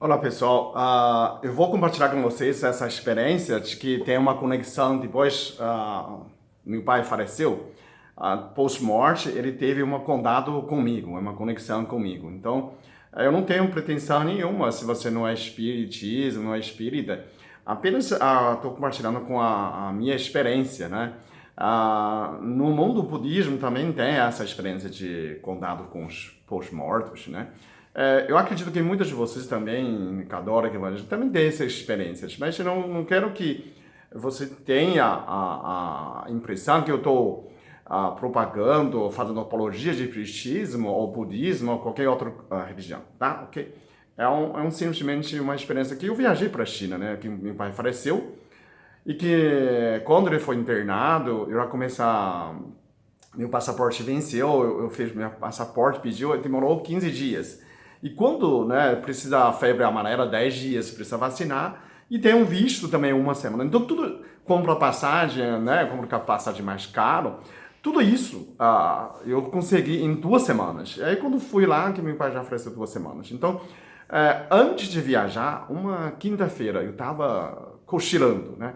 Olá pessoal, eu vou compartilhar com vocês essa experiência de que tem uma conexão depois, meu pai faleceu, post-morte ele teve um contato comigo, uma conexão comigo. Então, eu não tenho pretensão nenhuma se você não é espiritismo, não é espírita, apenas estou compartilhando com a minha experiência, né? No mundo budismo também tem essa experiência de contato com os post-mortos, né? Eu acredito que muitos de vocês também, que adoram que evangelho, também têm essas experiências, mas eu não quero que você tenha a impressão que eu estou propagando, fazendo apologia de espiritismo ou budismo ou qualquer outra religião, tá? Ok? Simplesmente uma experiência que eu viajei para a China, né? Que meu pai faleceu e que quando ele foi internado, eu já começar meu passaporte venceu, eu fiz meu passaporte, pediu, demorou 15 dias. E quando, né, precisa a febre amarela, 10 dias, precisa vacinar, e tem um visto também uma semana. Então tudo, compra passagem, né, compra passagem mais caro, tudo isso eu consegui em 2 semanas. Aí quando fui lá, que meu pai já ofereceu 2 semanas. Então, antes de viajar, uma quinta-feira, eu estava cochilando, né?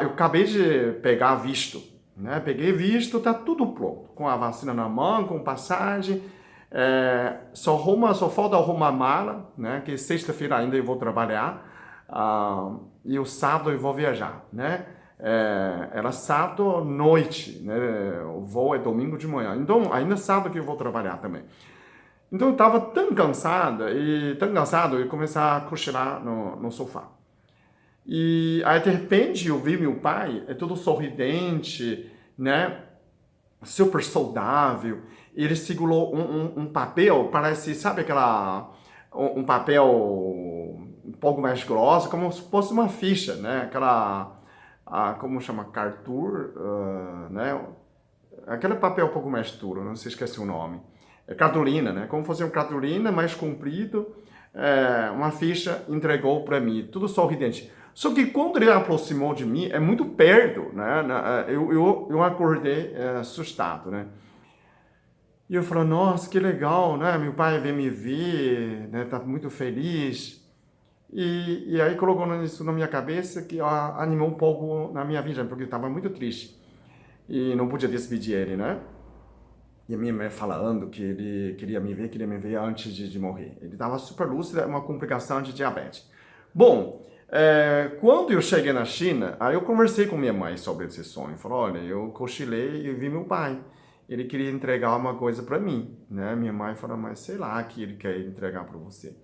Eu acabei de pegar visto, né? Peguei visto, tá tudo pronto, com a vacina na mão, com passagem, só falta arrumar mala, né? Que sexta-feira ainda eu vou trabalhar, e o sábado eu vou viajar, né? Era sábado à noite, né? O voo é domingo de manhã, então ainda sábado que eu vou trabalhar também. Então eu estava tão cansado, eu começar a cochilar no sofá. E aí, de repente, eu vi meu pai, é todo sorridente, né? Super saudável. Ele segurou um papel, parece, sabe aquela... Um papel um pouco mais grosso, como se fosse uma ficha, né? Aquela... como chama? Cartoon, né? Aquele papel um pouco mais duro, não sei se esqueci o nome. É cartolina, né? Como fosse uma cartolina mais comprido, uma ficha entregou para mim, tudo sorridente. Só que quando ele aproximou de mim, é muito perto, né? Eu acordei assustado, né? E eu falei, nossa, que legal, né? Meu pai veio me ver, né? Tá muito feliz. E aí colocou isso na minha cabeça que animou um pouco na minha vida, porque eu estava muito triste. E não podia despedir ele, né? E a minha mãe falando que ele queria me ver antes de morrer. Ele estava super lúcido, uma complicação de diabetes. Bom, quando eu cheguei na China, aí eu conversei com minha mãe sobre esse sonho. Falei, olha, eu cochilei e vi meu pai. Ele queria entregar uma coisa para mim, né? Minha mãe falou, mas sei lá que ele quer entregar para você.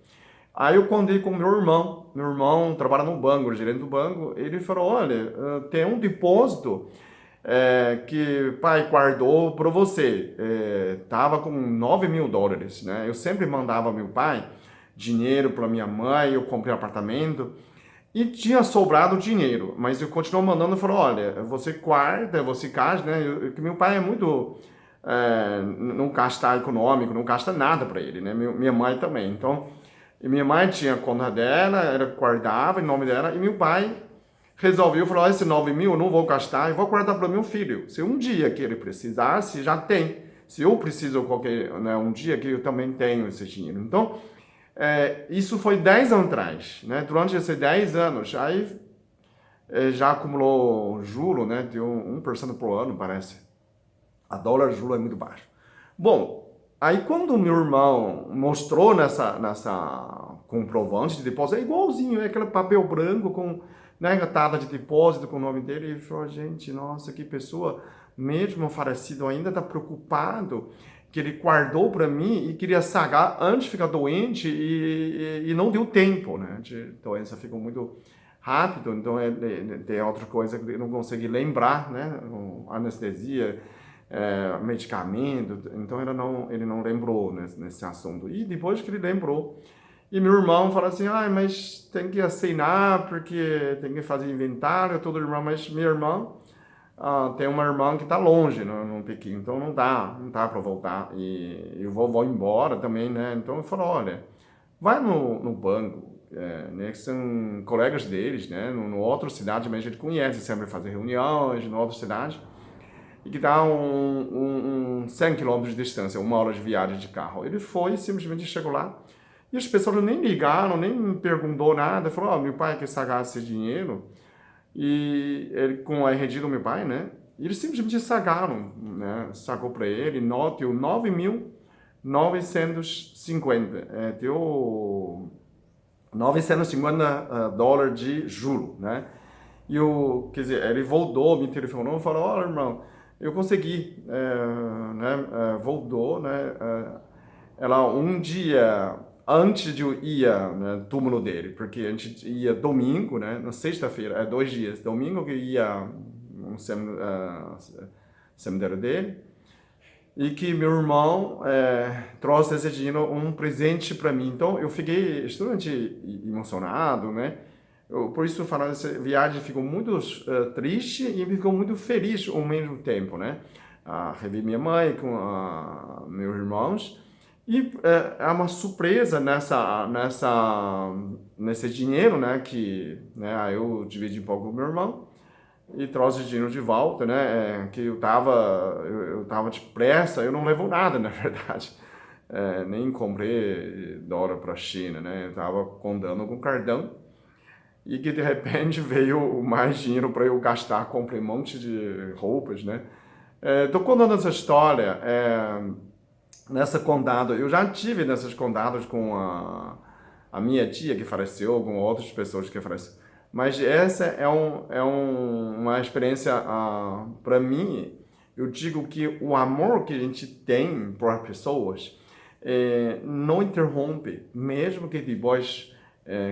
Aí eu contei com meu irmão. Meu irmão trabalha no banco, o gerente do banco. Ele falou, olha, tem um depósito que pai guardou para você. Tava com US$ 9.000, né? Eu sempre mandava meu pai dinheiro para minha mãe, eu comprei um apartamento e tinha sobrado dinheiro, mas eu continuo mandando e falou, olha, você guarda, você gasta, né? Que meu pai é muito não gasta econômico, não gasta nada para ele, né? Minha mãe também. Então, minha mãe tinha a conta dela, ela guardava em nome dela, e meu pai resolveu, falou, esse 9.000 eu não vou gastar, eu vou guardar para meu filho. Se um dia que ele precisasse, já tem. Se eu preciso qualquer, né, um dia que eu também tenho esse dinheiro. Então, isso foi 10 anos atrás, né? Durante esses 10 anos, aí já acumulou juro, né? Deu 1% por ano, parece. A dólar juro é muito baixo. Bom, aí quando o meu irmão mostrou nessa comprovante de depósito, é igualzinho, é aquele papel branco com, né, data de depósito com o nome dele, e ele falou, gente, nossa, que pessoa, mesmo falecido ainda está preocupado, que ele guardou para mim e queria sagar antes de ficar doente e não deu tempo, né? A doença ficou muito rápido, então tem outra coisa que eu não consegui lembrar, né? Anestesia, medicamento, então ele não lembrou nesse assunto. E depois que ele lembrou, e meu irmão fala assim, mas tem que assinar, porque tem que fazer inventário, todo irmão, mas minha irmã tem uma irmã que está longe no Pequim, então não dá para voltar, e eu vou embora também, né? Então eu falo, olha, vai no banco, né, que são colegas deles, né? No outra cidade, mas a gente conhece, sempre fazer reuniões, em outra cidade, e que dá 100 quilômetros de distância, 1 hora de viagem de carro. Ele foi, simplesmente chegou lá, E as pessoas nem ligaram, nem me perguntou nada. Falou, meu pai quer sacar esse dinheiro. E ele, com a RG do meu pai, né? E eles simplesmente sagaram, né? Sacou para ele, deu 9.950. Deu 950 dólares de juro, né? E quer dizer, ele voltou, me telefonou e falou, olha, irmão, eu consegui, né? Voltou, né? Ela um dia antes de eu ir no túmulo dele, porque a gente ia domingo, né? Na sexta-feira, 2 dias. Domingo que ia no cemitério dele. E que meu irmão trouxe esse dinheiro, um presente para mim. Então eu fiquei extremamente emocionado, né? Por isso, falando dessa viagem, ficou muito triste e ficou muito feliz ao mesmo tempo, né? Revi minha mãe com meus irmãos. E é uma surpresa nesse dinheiro, né? Que né, eu dividi um pouco com meu irmão e trouxe o dinheiro de volta, né? Que eu tava depressa, eu não levo nada, na verdade. Nem comprei dólar para a China, né? Eu tava contando com cartão e que de repente veio mais dinheiro para eu gastar, comprei um monte de roupas, né? Tô contando essa história nessa condado, eu já tive nessas condados com a minha tia que faleceu, com outras pessoas que faleceram. Mas essa uma experiência, para mim, eu digo que o amor que a gente tem por pessoas não interrompe, mesmo que depois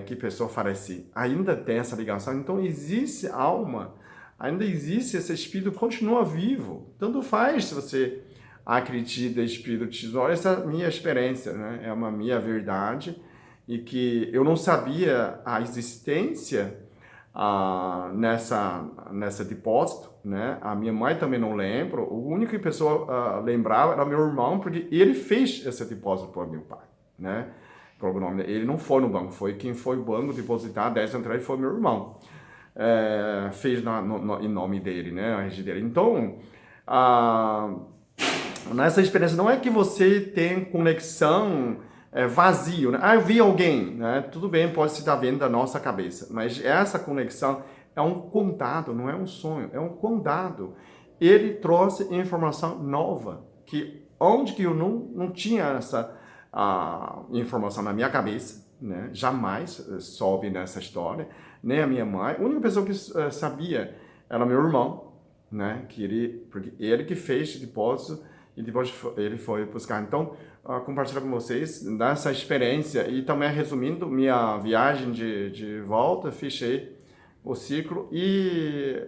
que a pessoa falece, ainda tem essa ligação. Então existe alma, ainda existe esse espírito, continua vivo. Tanto faz se você acredita em espiritismo. Essa é a minha experiência, né? É uma minha verdade e que eu não sabia a existência nessa depósito, né? A minha mãe também não lembra. A única pessoa lembrava era meu irmão, porque ele fez esse depósito para meu pai, né? Ele não foi no banco, foi quem foi o banco depositar 10 anos atrás, foi meu irmão. Fez em nome dele, né? A rede dele. Então, nessa experiência não é que você tem conexão vazio, né? Eu vi alguém, né? Tudo bem, pode se estar vendo da nossa cabeça, mas essa conexão é um contato, não é um sonho, é um contato. Ele trouxe informação nova, que onde que eu não tinha essa informação na minha cabeça, né? Jamais soube nessa história, nem a minha mãe. A única pessoa que sabia era meu irmão, né? Porque ele que fez o depósito e depois ele foi buscar. Então, compartilhar com vocês dessa experiência e também resumindo minha viagem de volta, fechei o ciclo e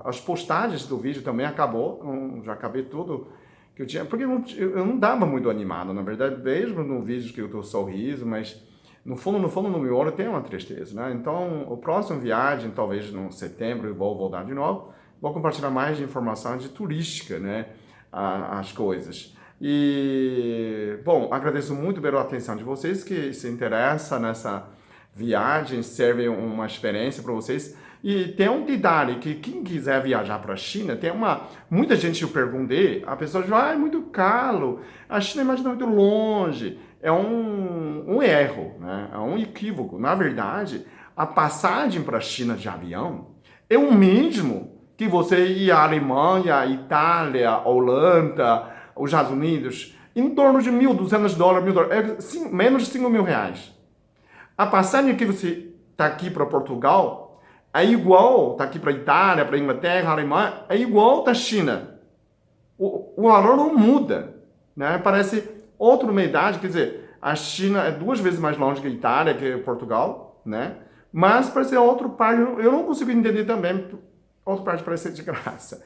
as postagens do vídeo também acabou, já acabei tudo que eu tinha, porque eu não dava muito animado, na verdade, mesmo no vídeo que eu tô sorriso, mas no fundo, no meu olho tem uma tristeza, né? Então, a próxima viagem, talvez no setembro, eu vou voltar de novo, vou compartilhar mais de informação de turística, né? As coisas. E, bom, agradeço muito pela atenção de vocês que se interessam nessa viagem, serve uma experiência para vocês. E tem um detalhe que quem quiser viajar para a China, muita gente eu perguntei, a pessoa diz, é muito caro, a China imagina muito longe. É um erro, né? É um equívoco. Na verdade, a passagem para a China de avião é o mesmo que você ir à Alemanha, Itália, Holanda, os Estados Unidos, em torno de $1.200, $1.000, menos de R$5.000. A passagem que você está aqui para Portugal é igual, está aqui para Itália, para Inglaterra, Alemanha, é igual da China. O valor não muda, né? Parece outra unidade, quer dizer, a China é 2 vezes mais longe que a Itália, que Portugal, né? Mas parece outro par, eu não consigo entender também. Outra parte parece ser de graça.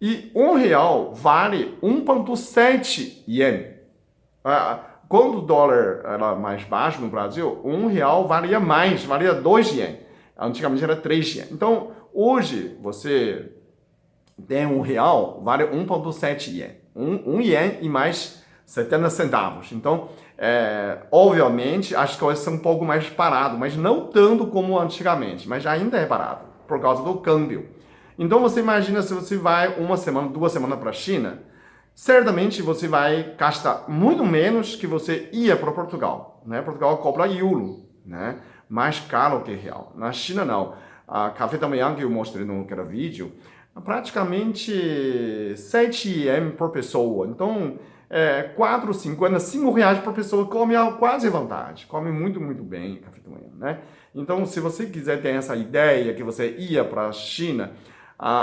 E R$1 vale 1,7 ien. Quando o dólar era mais baixo no Brasil, R$1 valia mais, valia 2 ien. Antigamente era 3 ien. Então, hoje, você tem R$1, vale 1,7 ien. 1 ien e mais 70 centavos. Então, obviamente, as coisas são um pouco mais paradas, mas não tanto como antigamente, mas ainda é parado, por causa do câmbio. Então você imagina se você vai 1 semana, 2 semanas para a China, certamente você vai gastar muito menos que você ia para Portugal, né? Portugal cobra euro, né? Mais caro que real. Na China, não. A café da manhã que eu mostrei naquele vídeo, praticamente 7 ien por pessoa. Então, 4,50, 5 reais por pessoa, come quase à vontade. Come muito, muito bem café da manhã, né? Então, se você quiser ter essa ideia que você ia para a China,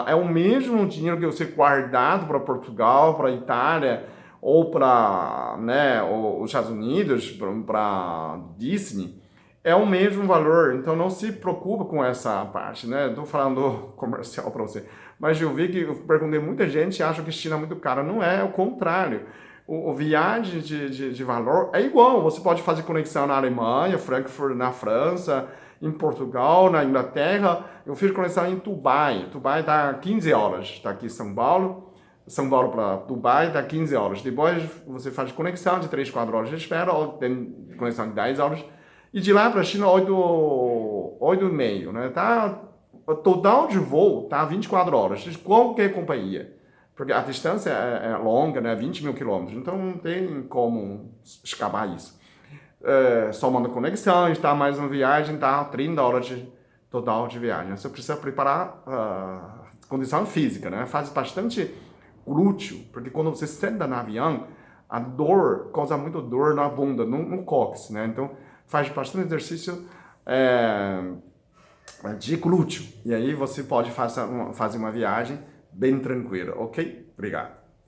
é o mesmo dinheiro que você guardado para Portugal, para Itália, ou para, né, os Estados Unidos, para Disney, é o mesmo valor, então não se preocupa com essa parte, né? Estou falando comercial para você, mas eu vi que eu perguntei, muita gente acha que China é muito caro, não é, é o contrário. O viagem de valor é igual, você pode fazer conexão na Alemanha, Frankfurt na França, em Portugal, na Inglaterra, eu fiz conexão em Dubai, Dubai está 15 horas, está aqui em São Paulo para Dubai dá 15 horas. Depois você faz conexão de 3, 4 horas de espera, ou tem conexão de 10 horas. E de lá para a China, 8,5, né? Tá, o total de voo tá 24 horas, de qualquer companhia. Porque a distância é longa, né? 20 mil quilômetros. Então não tem como escapar isso. Somando conexões, tá? Mais uma viagem, tá? 30 horas de total de viagem. Você precisa preparar condição física, né? Faz bastante glúteo, porque quando você senta no avião, a dor causa muito dor na bunda, no cóccix, né? Então faz bastante exercício de glúteo. E aí você pode fazer uma viagem bem tranquila, ok? Obrigado.